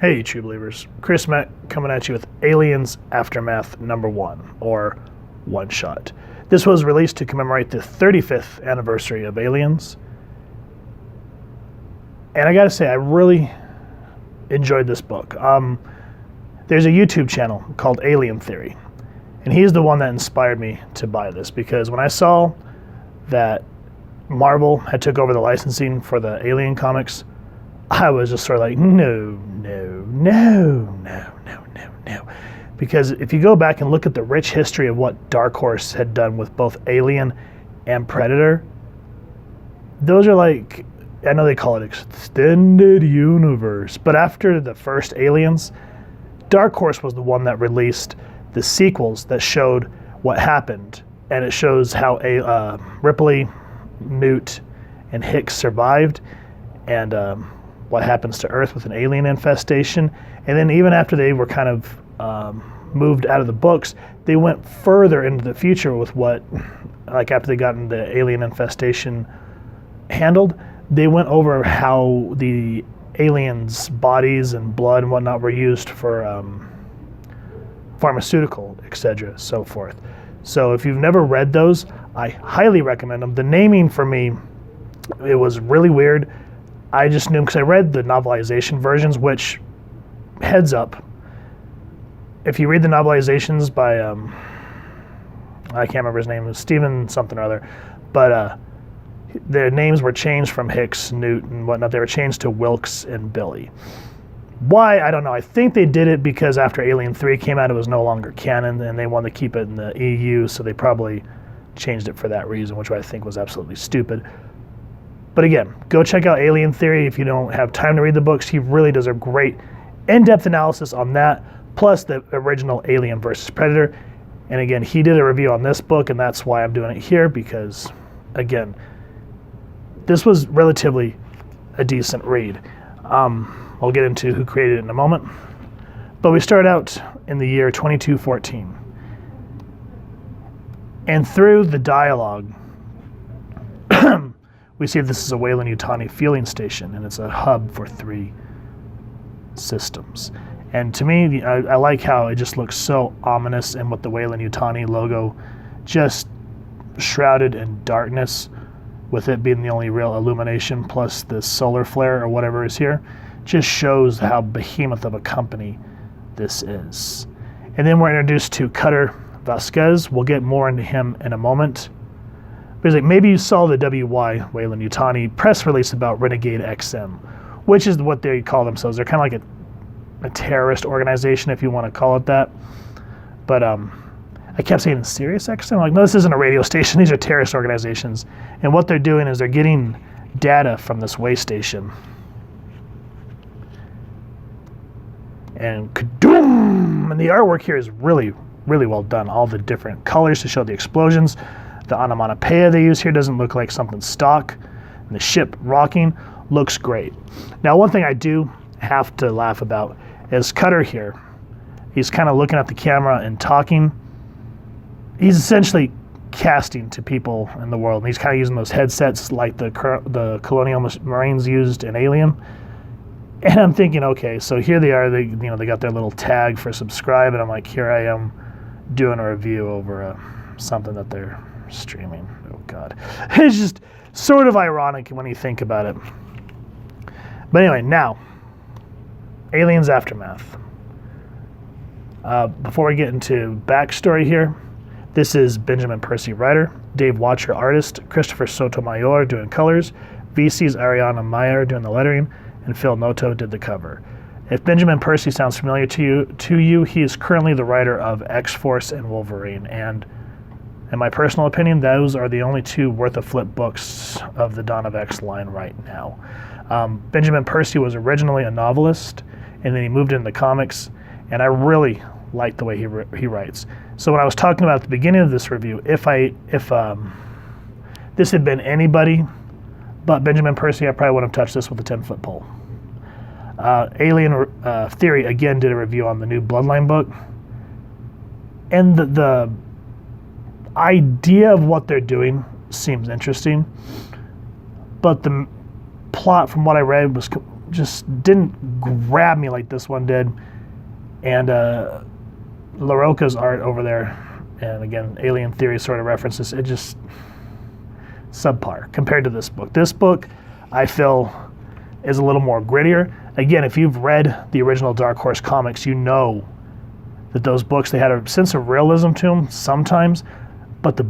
Hey, true believers. Chris Matt coming at you with Aliens Aftermath #1, or One Shot. This was released to commemorate the 35th anniversary of Aliens. And I gotta say, I really enjoyed this book. There's a YouTube channel called Alien Theory, and he's the one that inspired me to buy this, because when I saw that Marvel had took over the licensing for the Alien comics, I was just sort of like, no. Because if you go back and look at the rich history of what Dark Horse had done with both Alien and Predator, those are like, I know they call it extended universe, but after the first Aliens, Dark Horse was the one that released the sequels that showed what happened, and it shows how Ripley, Newt, and Hicks survived, and what happens to Earth with an alien infestation. And then even after they were kind of moved out of the books, they went further into the future with what, like after they got the alien infestation handled, they went over how the aliens' bodies and blood and whatnot were used for pharmaceutical, etc., so forth. So if you've never read those, I highly recommend them. The naming for me, it was really weird. I just knew because I read the novelization versions, which, heads up, if you read the novelizations by, I can't remember his name, it was Stephen something or other, but their names were changed from Hicks, Newt, and whatnot. They were changed to Wilkes and Billy. Why? I don't know. I think they did it because after Alien 3 came out, it was no longer canon, and they wanted to keep it in the EU, so they probably changed it for that reason, which I think was absolutely stupid. But again, go check out Alien Theory if you don't have time to read the books. He really does a great in-depth analysis on that, plus the original Alien versus Predator. And again, he did a review on this book, and that's why I'm doing it here, because, again, this was relatively a decent read. I'll get into who created it in a moment. But we start out in the year 2214. And through the dialogue, we see this is a Weyland-Yutani fueling station, and it's a hub for 3 systems. And to me, I like how it just looks so ominous, and with the Weyland-Yutani logo just shrouded in darkness, with it being the only real illumination, plus the solar flare or whatever is here, just shows how behemoth of a company this is. And then we're introduced to Cutter Vasquez. We'll get more into him in a moment. But like, maybe you saw the Weyland-Yutani press release about Renegade XM, which is what they call themselves. They're kind of like a terrorist organization, if you want to call it that. But I kept saying Sirius XM. I'm like, no, this isn't a radio station. These are terrorist organizations. And what they're doing is they're getting data from this way station. And kadoom! And the artwork here is really, really well done. All the different colors to show the explosions. The onomatopoeia they use here doesn't look like something stock. And the ship rocking looks great. Now, one thing I do have to laugh about is Cutter here. He's kind of looking at the camera and talking. He's essentially casting to people in the world. And he's kind of using those headsets like the Colonial Marines used in Alien. And I'm thinking, okay, so here they are. They got their little tag for subscribe, and I'm like, here I am doing a review over something that they're streaming. Oh God, it's just sort of ironic when you think about it. But anyway, now Aliens Aftermath. Before we get into backstory here, this is Benjamin Percy writer, Dave Wachter artist, Christopher Sotomayor doing colors, VC's Ariana Maher doing the lettering, and Phil Noto did the cover. If Benjamin Percy sounds familiar to you, he is currently the writer of X-Force and Wolverine, and in my personal opinion, those are the only 2 worth of flip books of the Dawn of X line right now. Benjamin Percy was originally a novelist, and then he moved into comics, and I really like the way he writes. So when I was talking about at the beginning of this review, if this had been anybody but Benjamin Percy, I probably wouldn't have touched this with a 10-foot pole. Alien Theory, again, did a review on the new Bloodline book. And the idea of what they're doing seems interesting. But the plot, from what I read, was just didn't grab me like this one did. And LaRocca's art over there, and again, Alien Theory sort of references, it just subpar compared to this book. This book, I feel, is a little more grittier. Again, if you've read the original Dark Horse comics, you know that those books, they had a sense of realism to them sometimes, but the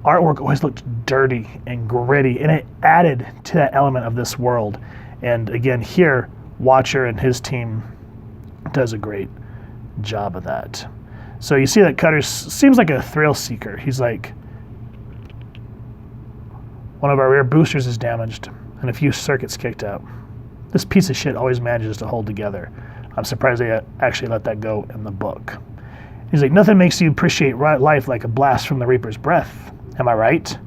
artwork always looked dirty and gritty, and it added to that element of this world. And again, here, Wachter and his team does a great job of that. So you see that Cutter seems like a thrill seeker. He's like, one of our rear boosters is damaged and a few circuits kicked out. This piece of shit always manages to hold together. I'm surprised they actually let that go in the book. He's like, nothing makes you appreciate life like a blast from the Reaper's breath. Am I right?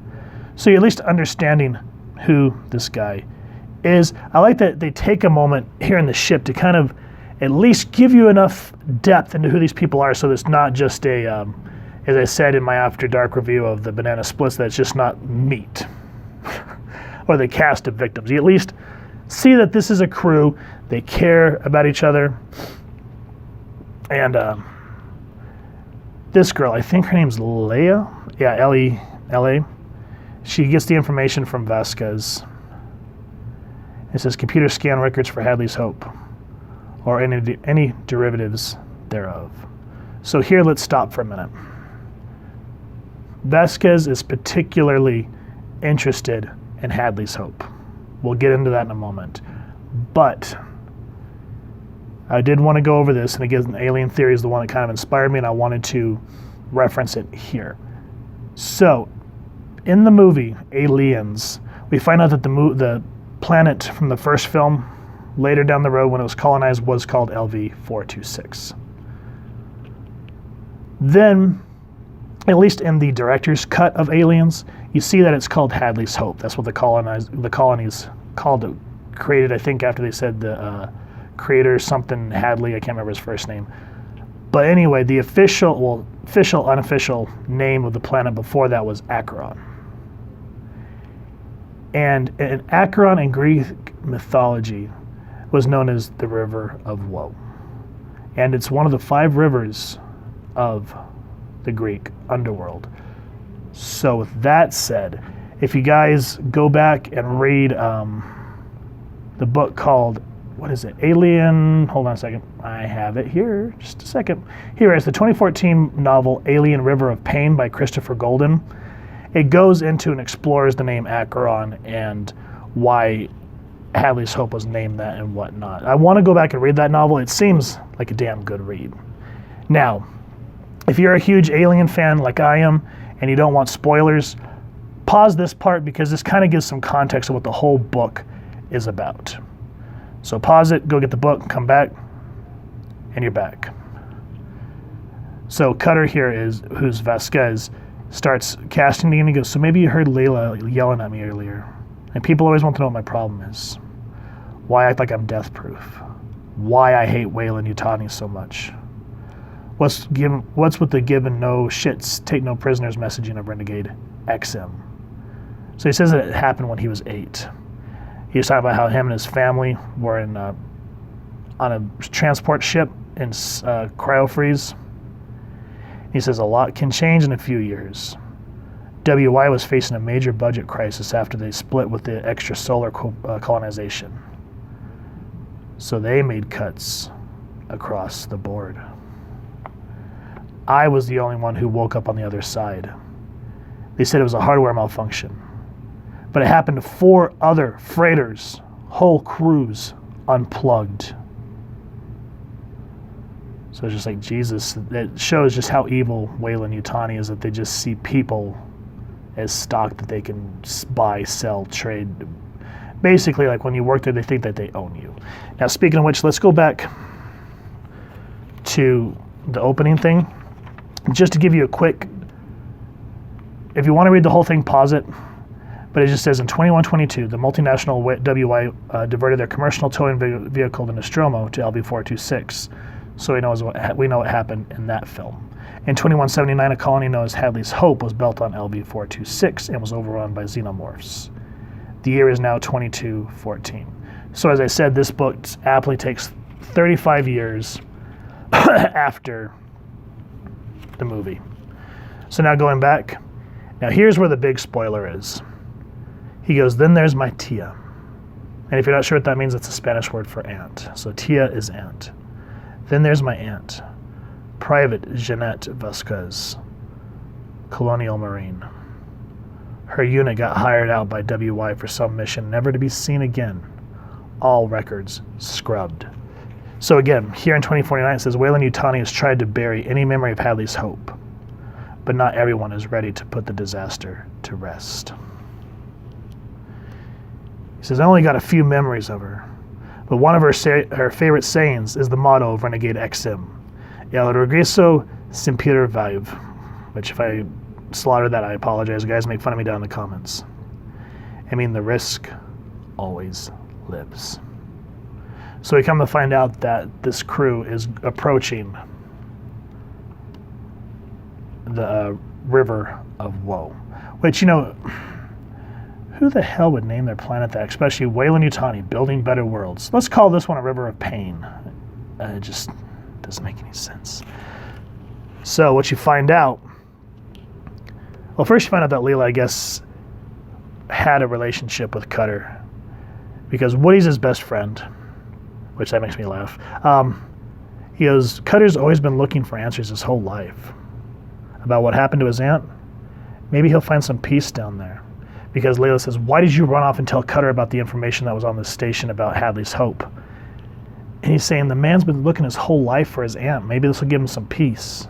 So you're at least understanding who this guy is. I like that they take a moment here in the ship to kind of at least give you enough depth into who these people are, so it's not just a, as I said in my After Dark review of the Banana Splits, that it's just not meat or the cast of victims. You at least see that this is a crew. They care about each other. And this girl, I think her name's Leia. Yeah, L-A. She gets the information from Vasquez. It says computer scan records for Hadley's Hope, or any derivatives thereof. So here, let's stop for a minute. Vasquez is particularly interested in Hadley's Hope. We'll get into that in a moment. But I did want to go over this, and again, Alien Theory is the one that kind of inspired me, and I wanted to reference it here. So, in the movie Aliens, we find out that the planet from the first film, later down the road when it was colonized, was called LV-426. Then, at least in the director's cut of Aliens, you see that it's called Hadley's Hope. That's what the colonies called it. Created, I think, after they said the creator something Hadley, I can't remember his first name. But anyway, the official, unofficial name of the planet before that was Acheron. And Acheron in Greek mythology was known as the River of Woe. And it's one of the 5 rivers of the Greek underworld. So with that said, if you guys go back and read the book called, what is it, Alien, hold on a second, I have it here, just a second. Here is the 2014 novel Alien River of Pain by Christopher Golden. It goes into and explores the name Acheron and why Hadley's Hope was named that and whatnot. I want to go back and read that novel. It seems like a damn good read. Now, if you're a huge Alien fan like I am and you don't want spoilers, pause this part because this kind of gives some context of what the whole book is about. So pause it, go get the book, come back, and you're back. So Cutter here who's Vasquez, starts casting the and he goes, so maybe you heard Layla yelling at me earlier. And people always want to know what my problem is. Why I act like I'm death proof. Why I hate Weyland-Yutani so much. What's with the give and no shits, take no prisoners messaging of Renegade XM. So he says that it happened when he was 8. He was talking about how him and his family were on a transport ship in cryo-freeze. He says a lot can change in a few years. WY was facing a major budget crisis after they split with the extrasolar colonization. So they made cuts across the board. I was the only one who woke up on the other side. They said it was a hardware malfunction. But it happened to 4 other freighters, whole crews unplugged. So it's just like, Jesus, it shows just how evil Weyland-Yutani is, that they just see people as stock that they can buy, sell, trade. Basically, like when you work there, they think that they own you. Now, speaking of which, let's go back to the opening thing. Just to give you a quick, if you want to read the whole thing, pause it. But it just says, in 2122, the multinational WY diverted their commercial towing vehicle, the Nostromo, to LV-426. So we know what happened in that film. In 2179, a colony known as Hadley's Hope was built on LV-426 and was overrun by Xenomorphs. The year is now 2214. So as I said, this book aptly takes 35 years after the movie. So now going back, now here's where the big spoiler is. He goes, then there's my tia. And if you're not sure what that means, it's a Spanish word for aunt. So tia is aunt. Then there's my aunt, Private Jeanette Vasquez, Colonial Marine. Her unit got hired out by WY for some mission, never to be seen again. All records scrubbed. So again, here in 2049 it says, Weyland-Yutani has tried to bury any memory of Hadley's hope, but not everyone is ready to put the disaster to rest. He says, I only got a few memories of her, but one of her favorite sayings is the motto of Renegade XM, El regreso siempre vive, which if I slaughter that, I apologize. Guys, make fun of me down in the comments. I mean, the risk always lives. So we come to find out that this crew is approaching the River of Woe, which, you know, who the hell would name their planet that, especially Weyland-Yutani, building better worlds? Let's call this one a River of Pain. It just doesn't make any sense. So what you find out, well, first you find out that Leela, I guess, had a relationship with Cutter, because Woody's his best friend, which that makes me laugh. He goes, Cutter's always been looking for answers his whole life about what happened to his aunt. Maybe he'll find some peace down there. Because Layla says, why did you run off and tell Cutter about the information that was on the station about Hadley's hope? And he's saying, the man's been looking his whole life for his aunt. Maybe this will give him some peace.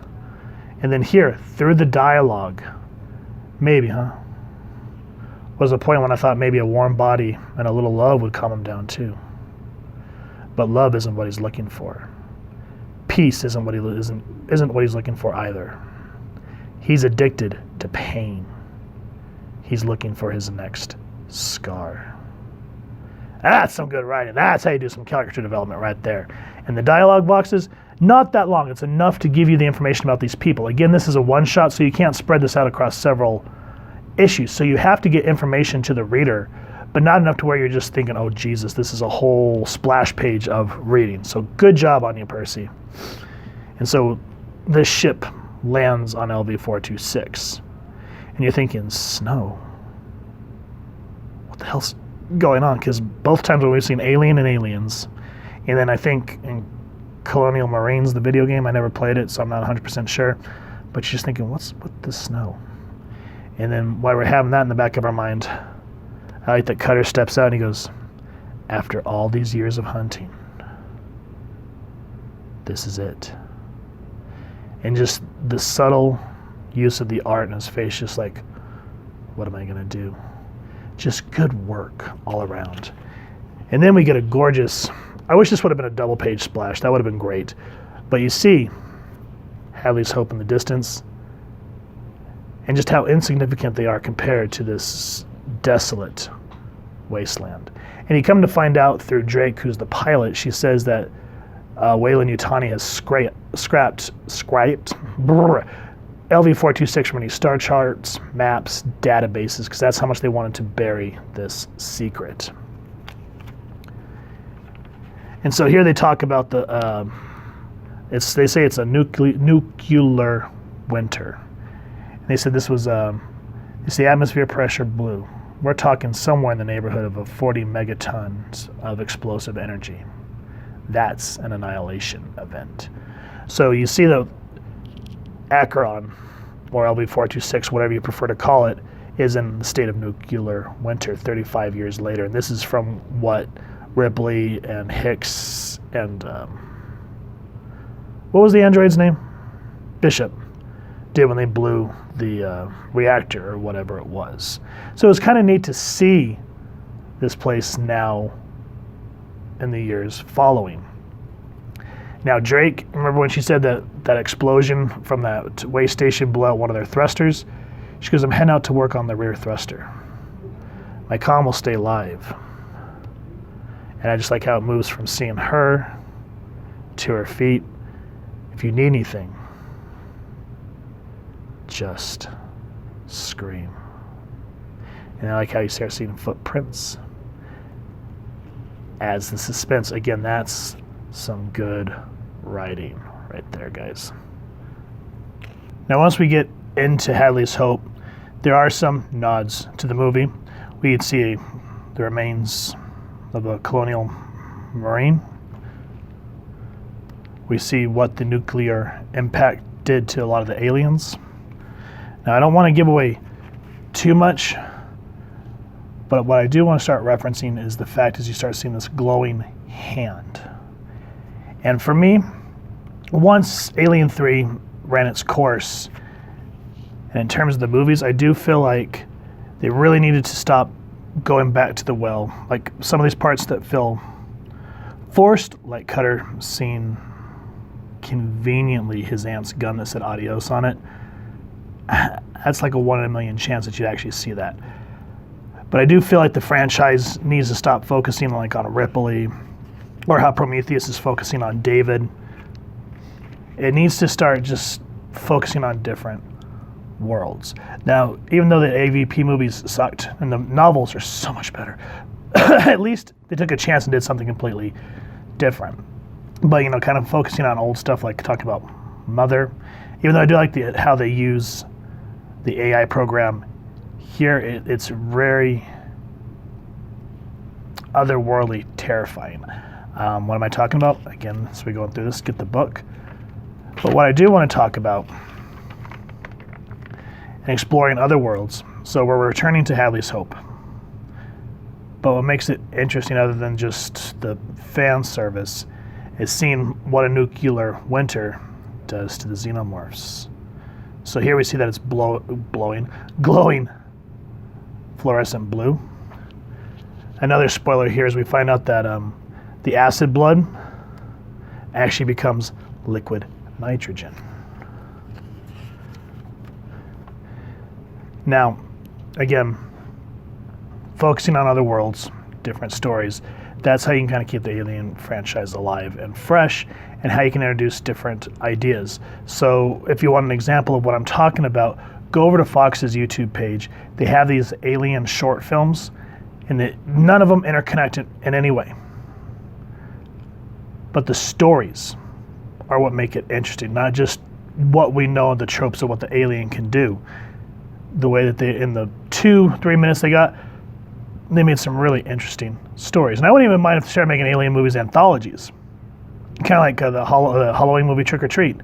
And then here, through the dialogue, maybe, was a point when I thought maybe a warm body and a little love would calm him down too. But love isn't what he's looking for. Peace isn't what he's looking for either. He's addicted to pain. He's looking for his next scar. That's some good writing. That's how you do some character development right there. And the dialogue boxes, not that long. It's enough to give you the information about these people. Again, this is a one-shot, so you can't spread this out across several issues. So you have to get information to the reader, but not enough to where you're just thinking, oh, Jesus, this is a whole splash page of reading. So good job on you, Percy. And so this ship lands on LV-426. And you're thinking, snow? What the hell's going on? Because both times when we've seen Alien and Aliens, and then I think in Colonial Marines, the video game, I never played it, so I'm not 100% sure, but you're just thinking, what's with the snow? And then while we're having that in the back of our mind, I like that Cutter steps out and he goes, after all these years of hunting, this is it. And just the subtle use of the art in his face, just like, what am I going to do? Just good work all around. And then we get a gorgeous, I wish this would have been a double page splash. That would have been great. But you see Hadley's hope in the distance and just how insignificant they are compared to this desolate wasteland. And you come to find out through Drake, who's the pilot, she says that Weyland-Yutani has scrapped LV-426 from any star charts, maps, databases, because that's how much they wanted to bury this secret. And so here they talk about the, they say it's a nuclear winter. And they said this was, it's the atmosphere pressure blue. We're talking somewhere in the neighborhood of 40 megatons of explosive energy. That's an annihilation event. So you see the Acheron, or LV-426, whatever you prefer to call it, is in the state of nuclear winter 35 years later. And this is from what Ripley and Hicks and, what was the android's name? Bishop did when they blew the reactor or whatever it was. So it was kind of neat to see this place now in the years following. Now Drake, remember when she said that explosion from that way station blew out one of their thrusters? She goes, I'm heading out to work on the rear thruster. My comm will stay live. And I just like how it moves from seeing her to her feet. If you need anything, just scream. And I like how you start seeing footprints. adds the suspense. Again, that's some good writing right there, guys. Now, once we get into Hadley's Hope, there are some nods to the movie. We can see the remains of a colonial marine. We see what the nuclear impact did to a lot of the aliens. Now, I don't want to give away too much, but what I do want to start referencing is the fact is you start seeing this glowing hand. And for me, once Alien 3 ran its course, and in terms of the movies, I do feel like they really needed to stop going back to the well. Like some of these parts that feel forced, like Cutter seeing conveniently his aunt's gun that said adios on it. That's like a 1 in a million chance that you'd actually see that. But I do feel like the franchise needs to stop focusing on Ripley, or how Prometheus is focusing on David. It needs to start just focusing on different worlds. Now, even though the AVP movies sucked and the novels are so much better, at least they took a chance and did something completely different. But, kind of focusing on old stuff, like talking about Mother, even though I do like how they use the AI program here, it's very otherworldly, terrifying. What am I talking about? Again, as we go through this, get the book. But what I do want to talk about, and exploring other worlds, so we're returning to Hadley's Hope. But what makes it interesting, other than just the fan service, is seeing what a nuclear winter does to the Xenomorphs. So here we see that it's glowing fluorescent blue. Another spoiler here is we find out that the acid blood actually becomes liquid nitrogen. Now, again, focusing on other worlds, different stories, that's how you can kind of keep the Alien franchise alive and fresh, and how you can introduce different ideas. So if you want an example of what I'm talking about, go over to Fox's YouTube page. They have these Alien short films, and none of them interconnect in any way. But the stories are what make it interesting, not just what we know, the tropes of what the alien can do. The way that they, in the 2-3 minutes they got, they made some really interesting stories. And I wouldn't even mind if they started making Alien movies anthologies. Kind of like the Halloween movie Trick or Treat.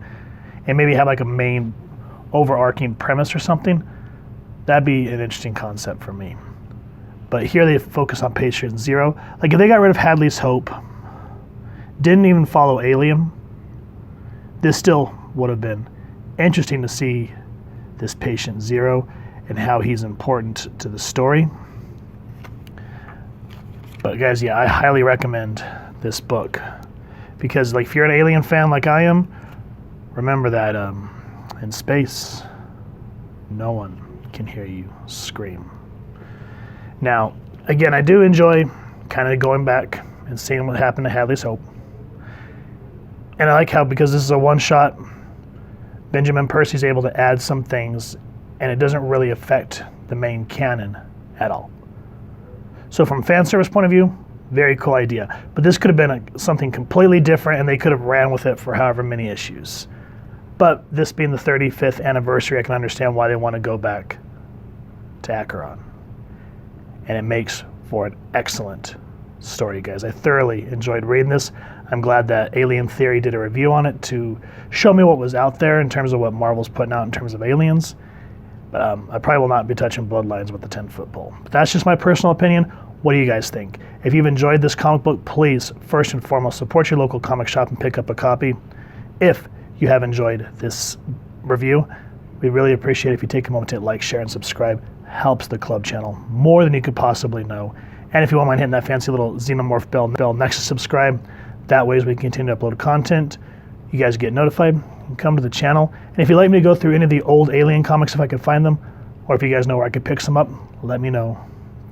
And maybe have like a main overarching premise or something. That'd be an interesting concept for me. But here they focus on Patient Zero. Like if they got rid of Hadley's Hope, didn't even follow Alien, this still would have been interesting to see this Patient Zero and how he's important to the story. But guys, yeah, I highly recommend this book because, like, if you're an Alien fan like I am, remember that in space, no one can hear you scream. Now, again, I do enjoy kind of going back and seeing what happened to Hadley's Hope. And I like how, because this is a one-shot, Benjamin Percy's able to add some things, and it doesn't really affect the main canon at all. So from a fan service point of view, very cool idea. But this could have been something completely different, and they could have ran with it for however many issues. But this being the 35th anniversary, I can understand why they want to go back to Acheron. And it makes for an excellent story, guys. I thoroughly enjoyed reading this. I'm glad that Alien Theory did a review on it to show me what was out there in terms of what Marvel's putting out in terms of aliens. But I probably will not be touching Bloodlines with the 10-foot pole. But that's just my personal opinion. What do you guys think? If you've enjoyed this comic book, please, first and foremost, support your local comic shop and pick up a copy. If you have enjoyed this review, we really appreciate it if you take a moment to like, share, and subscribe. Helps the club channel more than you could possibly know. And if you won't mind hitting that fancy little Xenomorph bell next to subscribe, that way as we continue to upload content, you guys get notified and come to the channel. And if you'd like me to go through any of the old Alien comics if I could find them, or if you guys know where I could pick some up, let me know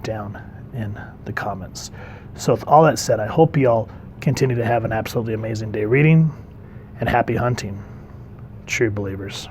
down in the comments. So with all that said, I hope you all continue to have an absolutely amazing day reading, and happy hunting, true believers.